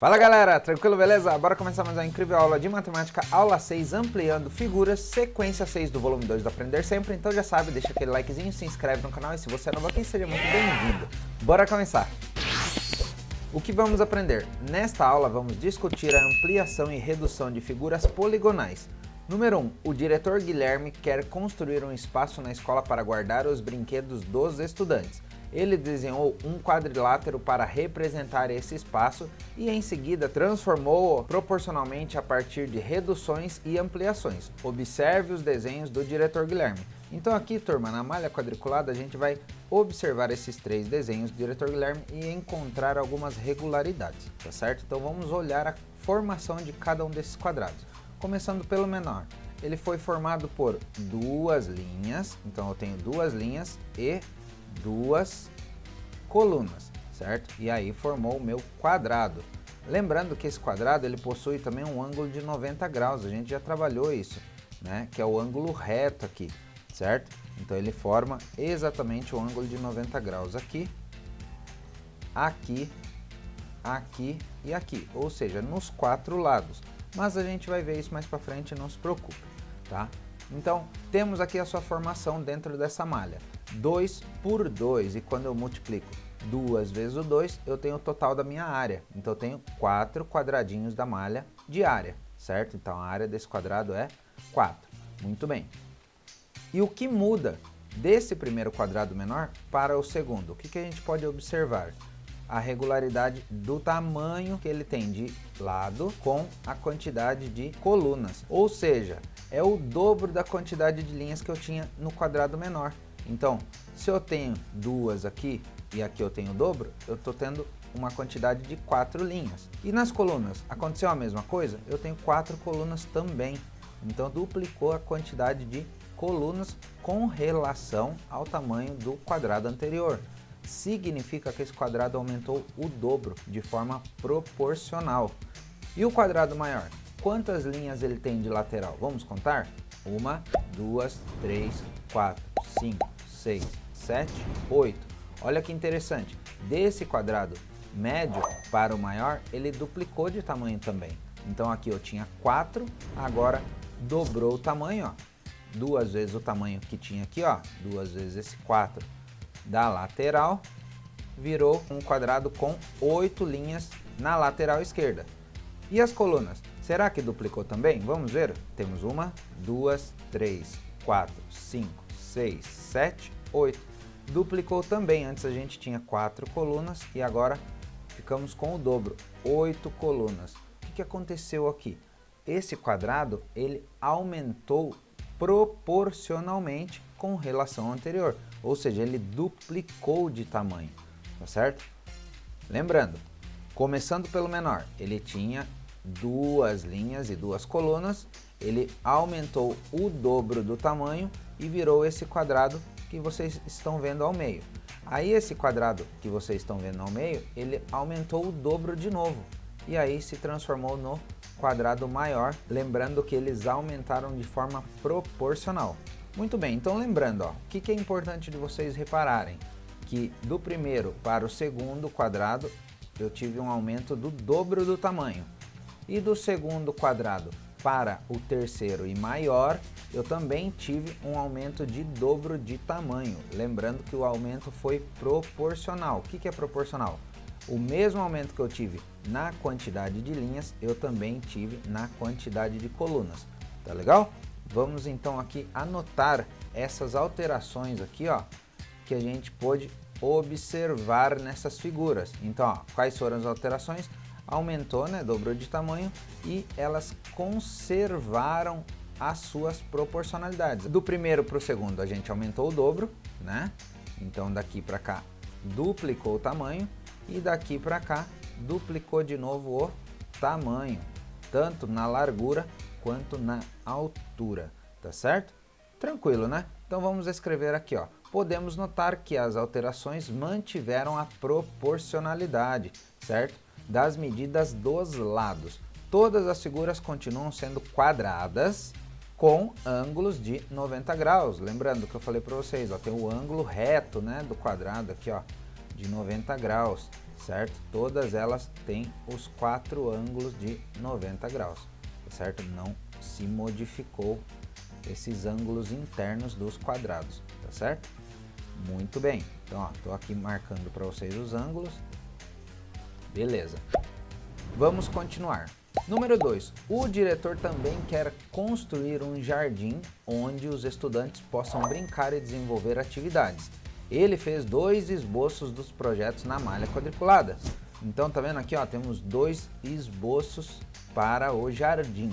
Fala galera, tranquilo, beleza? Bora começar mais uma incrível aula de matemática, aula 6, ampliando figuras, sequência 6 do volume 2 do Aprender Sempre. Então já sabe, deixa aquele likezinho, se inscreve no canal e se você é novo aqui, seja muito bem-vindo. Bora começar! O que vamos aprender? Nesta aula vamos discutir a ampliação e redução de figuras poligonais. Número 1. O diretor Guilherme quer construir um espaço na escola para guardar os brinquedos dos estudantes. Ele desenhou um quadrilátero para representar esse espaço e em seguida transformou-o proporcionalmente a partir de reduções e ampliações. Observe os desenhos do diretor Guilherme. Então aqui, turma, na malha quadriculada a gente vai observar esses três desenhos do diretor Guilherme e encontrar algumas regularidades, tá certo? Então vamos olhar a formação de cada um desses quadrados. Começando pelo menor. Ele foi formado por duas linhas, então eu tenho duas linhas e duas colunas, certo? E aí formou o meu quadrado. Lembrando que esse quadrado ele possui também um ângulo de 90 graus, a gente já trabalhou isso, né? Que é o ângulo reto aqui, certo? Então ele forma exatamente o ângulo de 90 graus aqui, aqui, aqui e aqui, ou seja, nos quatro lados. Mas a gente vai ver isso mais para frente, não se preocupe, tá? Então, temos aqui a sua formação dentro dessa malha. 2 por 2, e quando eu multiplico 2 vezes o 2, eu tenho o total da minha área. Então, eu tenho 4 quadradinhos da malha de área, certo? Então, a área desse quadrado é 4. Muito bem. E o que muda desse primeiro quadrado menor para o segundo? O que a gente pode observar? A regularidade do tamanho que ele tem de lado com a quantidade de colunas. Ou seja, é o dobro da quantidade de linhas que eu tinha no quadrado menor. Então, se eu tenho duas aqui e aqui eu tenho o dobro, eu estou tendo uma quantidade de 4 linhas. E nas colunas, aconteceu a mesma coisa? Eu tenho 4 colunas também. Então, duplicou a quantidade de colunas com relação ao tamanho do quadrado anterior. Significa que esse quadrado aumentou o dobro de forma proporcional. E o quadrado maior? Quantas linhas ele tem de lateral? Vamos contar? 1, 2, 3, 4, 5, 6, 7, 8. Olha que interessante. Desse quadrado médio para o maior, ele duplicou de tamanho também. Então aqui eu tinha 4, agora dobrou o tamanho, ó. 2 vezes o tamanho que tinha aqui, ó. 2 vezes esse 4 da lateral, virou um quadrado com 8 linhas na lateral esquerda. E as colunas? Será que duplicou também? Vamos ver. Temos 1, 2, 3, 4, 5, 6, 7, 8. Duplicou também. Antes a gente tinha 4 colunas e agora ficamos com o dobro, 8 colunas. O que aconteceu aqui? Esse quadrado ele aumentou proporcionalmente com relação ao anterior, ou seja, ele duplicou de tamanho, tá certo? Lembrando, começando pelo menor, ele tinha duas linhas e duas colunas, ele aumentou o dobro do tamanho e virou esse quadrado que vocês estão vendo ao meio. Aí esse quadrado que vocês estão vendo ao meio, ele aumentou o dobro de novo e aí se transformou no quadrado maior, lembrando que eles aumentaram de forma proporcional. Muito bem, então lembrando, ó, o que é importante de vocês repararem? Que do primeiro para o segundo quadrado eu tive um aumento do dobro do tamanho. E do segundo quadrado para o terceiro e maior, eu também tive um aumento de dobro de tamanho. Lembrando que o aumento foi proporcional. O que é proporcional? O mesmo aumento que eu tive na quantidade de linhas, eu também tive na quantidade de colunas. Tá legal? Vamos então aqui anotar essas alterações aqui, ó, que a gente pôde observar nessas figuras. Então, ó, quais foram as alterações? Aumentou, né, dobrou de tamanho e elas conservaram as suas proporcionalidades. Do primeiro para o segundo a gente aumentou o dobro, né? Então daqui para cá duplicou o tamanho e daqui para cá duplicou de novo o tamanho, tanto na largura quanto na altura, tá certo? Tranquilo, né? Então vamos escrever aqui, ó. Podemos notar que as alterações mantiveram a proporcionalidade, certo? Das medidas dos lados. Todas as figuras continuam sendo quadradas com ângulos de 90 graus. Lembrando que eu falei para vocês, ó, tem o ângulo reto, né, do quadrado aqui, ó, de 90 graus, certo? Todas elas têm os 4 ângulos de 90 graus, tá certo? Não se modificou esses ângulos internos dos quadrados, tá certo? Muito bem, então ó, tô aqui marcando para vocês os ângulos, beleza. Vamos continuar. Número 2, o diretor também quer construir um jardim onde os estudantes possam brincar e desenvolver atividades. Ele fez 2 esboços dos projetos na malha quadriculada. Então tá vendo aqui, ó, temos 2 esboços para o jardim.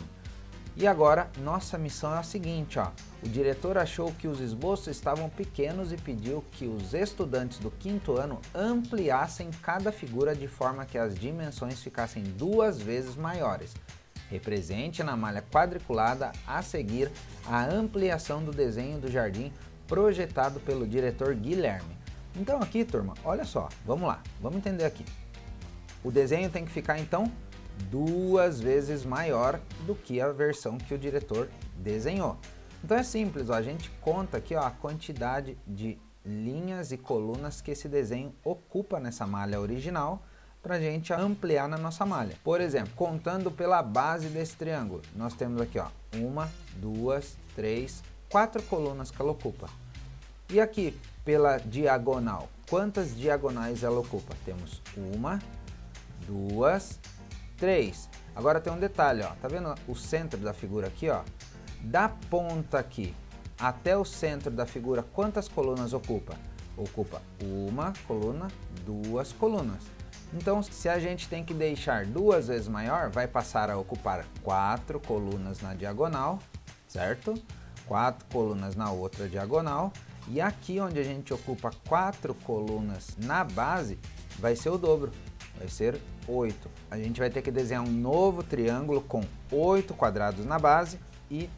E agora nossa missão é a seguinte, ó. O diretor achou que os esboços estavam pequenos e pediu que os estudantes do 5º ano ampliassem cada figura de forma que as dimensões ficassem 2 vezes maiores. Represente na malha quadriculada a seguir a ampliação do desenho do jardim projetado pelo diretor Guilherme. Então aqui, turma, olha só, vamos lá, vamos entender aqui. O desenho tem que ficar então 2 vezes maior do que a versão que o diretor desenhou. Então é simples, ó, a gente conta aqui, ó, a quantidade de linhas e colunas que esse desenho ocupa nessa malha original para a gente ampliar na nossa malha. Por exemplo, contando pela base desse triângulo, nós temos aqui, ó, 1, 2, 3, 4 colunas que ela ocupa. E aqui pela diagonal, quantas diagonais ela ocupa? Temos 1, 2, 3. Agora tem um detalhe, ó, tá vendo o centro da figura aqui, ó? Da ponta aqui até o centro da figura, quantas colunas ocupa? Ocupa 1 coluna, 2 colunas. Então, se a gente tem que deixar 2 vezes maior, vai passar a ocupar 4 colunas na diagonal, certo? 4 colunas na outra diagonal. E aqui onde a gente ocupa 4 colunas na base, vai ser o dobro, vai ser 8. A gente vai ter que desenhar um novo triângulo com 8 quadrados na base e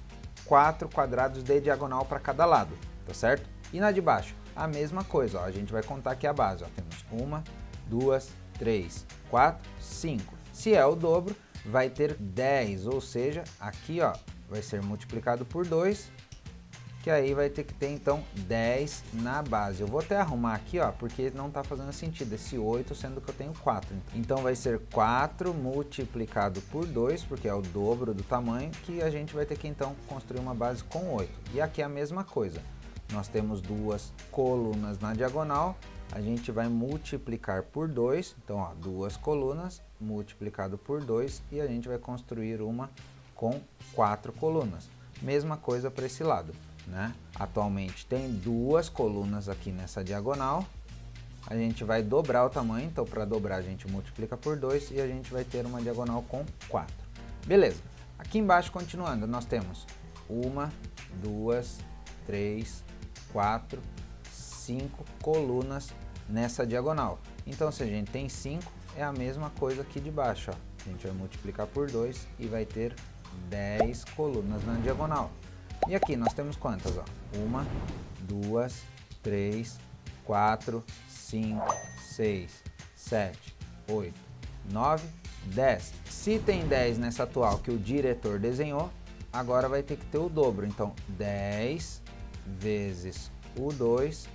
4 quadrados de diagonal para cada lado, tá certo? E na de baixo, a mesma coisa, ó, a gente vai contar aqui a base, ó, temos 1, 2, 3, 4, 5. Se é o dobro, vai ter 10, ou seja, aqui ó, vai ser multiplicado por 2, que aí vai ter que ter então 10 na base. Eu vou até arrumar aqui, ó, porque não está fazendo sentido esse 8, sendo que eu tenho 4. Então vai ser 4 multiplicado por 2, porque é o dobro do tamanho, que a gente vai ter que então construir uma base com 8. E aqui é a mesma coisa. Nós temos 2 colunas na diagonal, a gente vai multiplicar por 2, então ó, 2 colunas multiplicado por 2 e a gente vai construir uma com 4 colunas. Mesma coisa para esse lado, né? Atualmente tem 2 colunas aqui nessa diagonal, a gente vai dobrar o tamanho, então para dobrar a gente multiplica por 2 e a gente vai ter uma diagonal com 4. Beleza, aqui embaixo continuando, nós temos 1, 2, 3, 4, 5 colunas nessa diagonal. Então se a gente tem 5, é a mesma coisa aqui de baixo, ó. A gente vai multiplicar por 2 e vai ter 10 colunas na diagonal. E aqui nós temos quantas, ó? 1, 2, 3, 4, 5, 6, 7, 8, 9, 10. Se tem 10 nessa atual que o diretor desenhou, agora vai ter que ter o dobro. Então 10 vezes o 2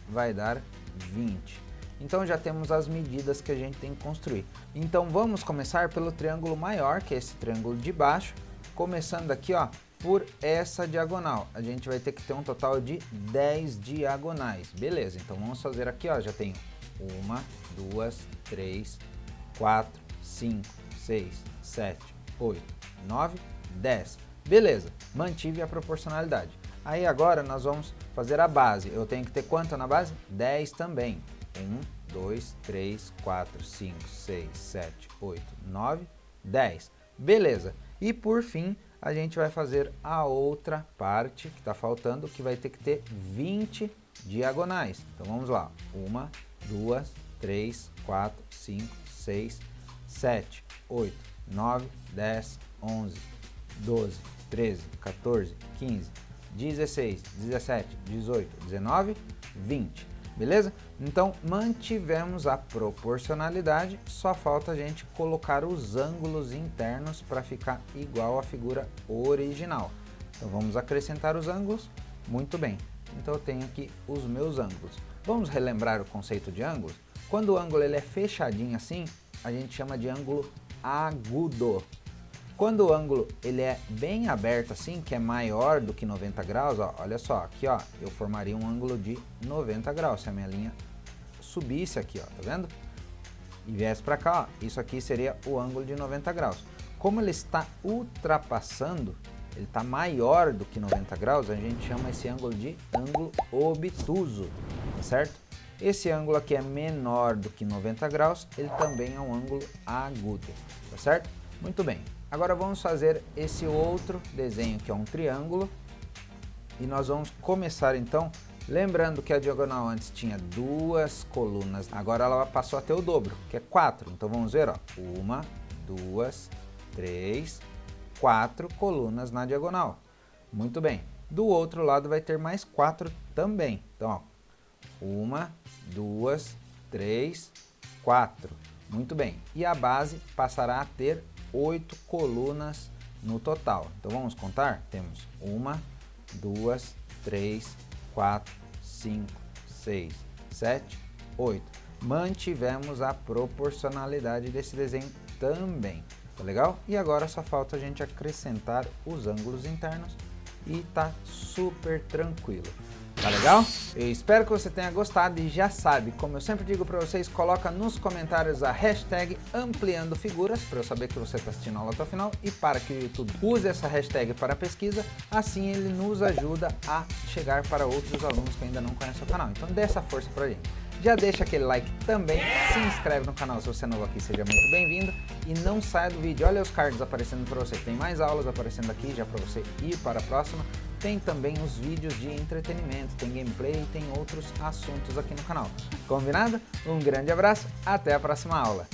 vai dar 20. Então já temos as medidas que a gente tem que construir. Então vamos começar pelo triângulo maior, que é esse triângulo de baixo, começando aqui, ó, por essa diagonal. A gente vai ter que ter um total de 10 diagonais. Beleza, então vamos fazer aqui, ó, já tenho 1, 2, 3, 4, 5, 6, 7, 8, 9, 10. Beleza, mantive a proporcionalidade. Aí agora nós vamos fazer a base. Eu tenho que ter quanto na base? 10 também. 1, 2, 3, 4, 5, 6, 7, 8, 9, 10. Beleza. E por fim, a gente vai fazer a outra parte que está faltando, que vai ter que ter 20 diagonais. Então vamos lá. 1, 2, 3, 4, 5, 6, 7, 8, 9, 10, 11, 12, 13, 14, 15, 16, 17, 18, 19, 20. Beleza? Então mantivemos a proporcionalidade, só falta a gente colocar os ângulos internos para ficar igual à figura original. Então vamos acrescentar os ângulos. Muito bem, então eu tenho aqui os meus ângulos. Vamos relembrar o conceito de ângulos? Quando o ângulo ele é fechadinho assim, a gente chama de ângulo agudo. Quando o ângulo ele é bem aberto assim, que é maior do que 90 graus, ó, olha só, aqui ó, eu formaria um ângulo de 90 graus, se a minha linha subisse aqui, ó, tá vendo? E viesse para cá, ó, isso aqui seria o ângulo de 90 graus. Como ele está ultrapassando, ele está maior do que 90 graus, a gente chama esse ângulo de ângulo obtuso, tá certo? Esse ângulo aqui é menor do que 90 graus, ele também é um ângulo agudo, tá certo? Muito bem. Agora vamos fazer esse outro desenho que é um triângulo e nós vamos começar então, lembrando que a diagonal antes tinha 2 colunas, agora ela passou a ter o dobro, que é 4, então vamos ver, ó, 1, 2, 3, 4 colunas na diagonal. Muito bem, do outro lado vai ter mais 4 também, então ó, 1, 2, 3, 4, muito bem, e a base passará a ter 8 colunas no total. Então vamos contar? Temos 1, 2, 3, 4, 5, 6, 7, 8. Mantivemos a proporcionalidade desse desenho também, tá legal? E agora só falta a gente acrescentar os ângulos internos e tá super tranquilo. Tá legal? Eu espero que você tenha gostado e já sabe, como eu sempre digo para vocês, coloca nos comentários a hashtag ampliando figuras para eu saber que você está assistindo a aula até o final e para que o YouTube use essa hashtag para pesquisa, assim ele nos ajuda a chegar para outros alunos que ainda não conhecem o canal. Então dê essa força pra gente. Já deixa aquele like também, se inscreve no canal se você é novo aqui, seja muito bem-vindo e não saia do vídeo. Olha os cards aparecendo para você, tem mais aulas aparecendo aqui já para você ir para a próxima. Tem também os vídeos de entretenimento, tem gameplay e tem outros assuntos aqui no canal. Combinado? Um grande abraço, até a próxima aula!